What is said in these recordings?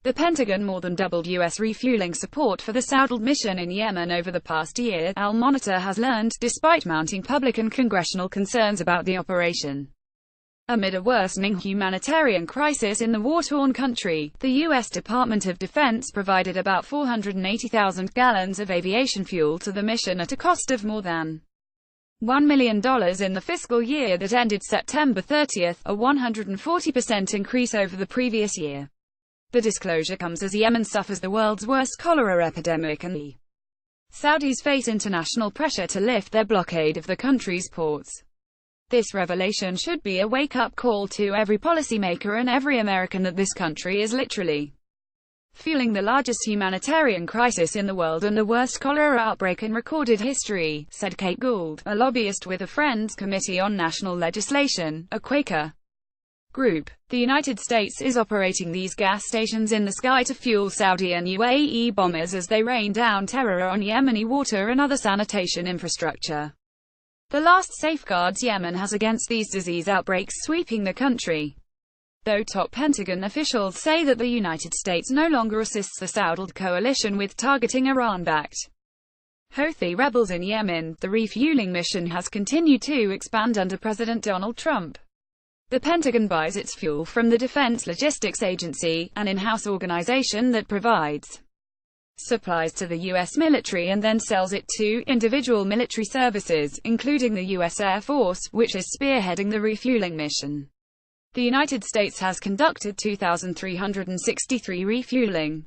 The Pentagon more than doubled U.S. refueling support for the Saudiled mission in Yemen over the past year, AlMonitor has learned, despite mounting public and congressional concerns about the operation. Amid a worsening humanitarian crisis in the war-torn country, the U.S. Department of Defense provided about 480,000 gallons of aviation fuel to the mission at a cost of more than $1 million in the fiscal year that ended September 30, a 140% increase over the previous year. The disclosure comes as Yemen suffers the world's worst cholera epidemic and the Saudis face international pressure to lift their blockade of the country's ports. This revelation should be a wake-up call to every policymaker and every American that this country is literally fueling the largest humanitarian crisis in the world and the worst cholera outbreak in recorded history, said Kate Gould, a lobbyist with a Friends Committee on National Legislation, a Quaker group. The United States is operating these gas stations in the sky to fuel Saudi and UAE bombers as they rain down terror on Yemeni water and other sanitation infrastructure. The last safeguards Yemen has against these disease outbreaks sweeping the country. Though top Pentagon officials say that the United States no longer assists the Saudiled coalition with targeting Iran-backed Houthi rebels in Yemen, the refueling mission has continued to expand under President Donald Trump. The Pentagon buys its fuel from the Defense Logistics Agency, an in-house organization that provides supplies to the U.S. military and then sells it to individual military services, including the U.S. Air Force, which is spearheading the refueling mission. The United States has conducted 2,363 refueling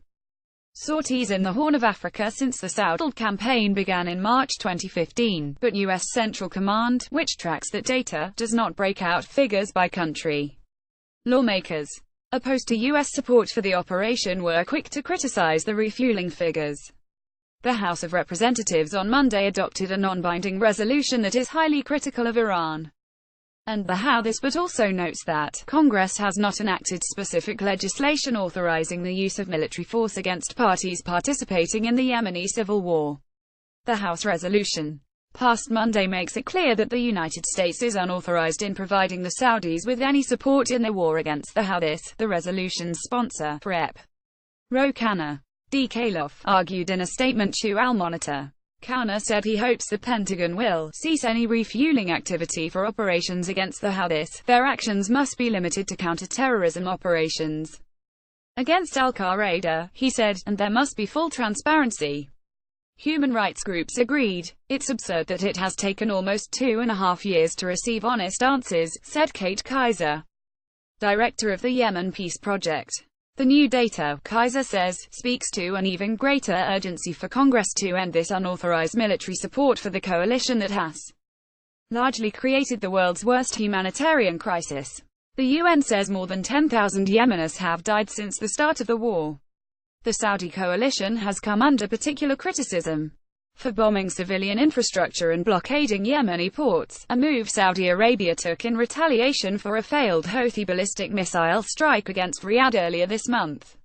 sorties in the Horn of Africa since the Saudiled campaign began in March 2015, but U.S. Central Command, which tracks that data, does not break out figures by country. Lawmakers opposed to U.S. support for the operation were quick to criticize the refueling figures. The House of Representatives on Monday adopted a non-binding resolution that is highly critical of Iran and the how this, but also notes that Congress has not enacted specific legislation authorizing the use of military force against parties participating in the Yemeni civil war. The House resolution, passed Monday, makes it clear that the United States is unauthorized in providing the Saudis with any support in their war against the Houthis. The resolution's sponsor, Rep. Ro Khanna D. Kalof, argued in a statement to AlMonitor. Khanna said he hopes the Pentagon will cease any refueling activity for operations against the Houthis. Their actions must be limited to counter-terrorism operations against Al-Qaeda, he said, and there must be full transparency. Human rights groups agreed. It's absurd that it has taken almost 2.5 years to receive honest answers, said Kate Kaiser, director of the Yemen Peace Project. The new data, Kaiser says, speaks to an even greater urgency for Congress to end this unauthorized military support for the coalition that has largely created the world's worst humanitarian crisis. The UN says more than 10,000 Yemenis have died since the start of the war. The Saudi coalition has come under particular criticism for bombing civilian infrastructure and blockading Yemeni ports, a move Saudi Arabia took in retaliation for a failed Houthi ballistic missile strike against Riyadh earlier this month.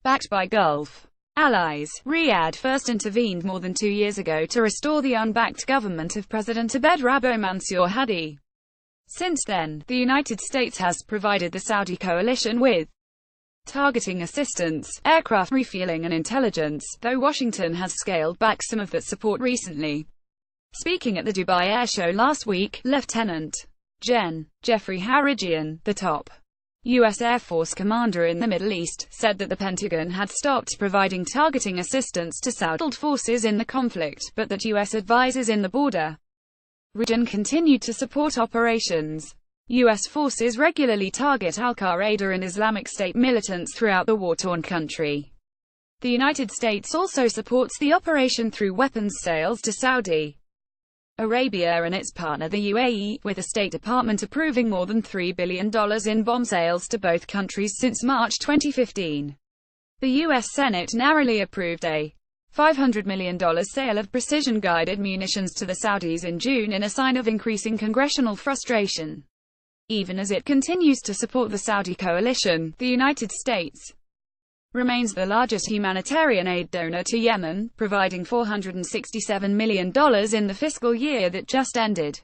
Backed by Gulf allies, Riyadh first intervened more than 2 years ago to restore the unbacked government of President Abed Rabbo Mansour Hadi. Since then, the United States has provided the Saudi coalition with targeting assistance, aircraft refueling and intelligence, though Washington has scaled back some of that support recently. Speaking at the Dubai Air Show last week, Lieutenant Gen. Jeffrey Harigian, the top U.S. Air Force commander in the Middle East, said that the Pentagon had stopped providing targeting assistance to Saudiled forces in the conflict, but that U.S. advisors in the border region continued to support operations. U.S. forces regularly target Al-Qaeda and Islamic State militants throughout the war-torn country. The United States also supports the operation through weapons sales to Saudi Arabia and its partner the UAE, with the State Department approving more than $3 billion in bomb sales to both countries since March 2015. The U.S. Senate narrowly approved a $500 million sale of precision-guided munitions to the Saudis in June in a sign of increasing congressional frustration. Even as it continues to support the Saudi coalition, the United States remains the largest humanitarian aid donor to Yemen, providing $467 million in the fiscal year that just ended.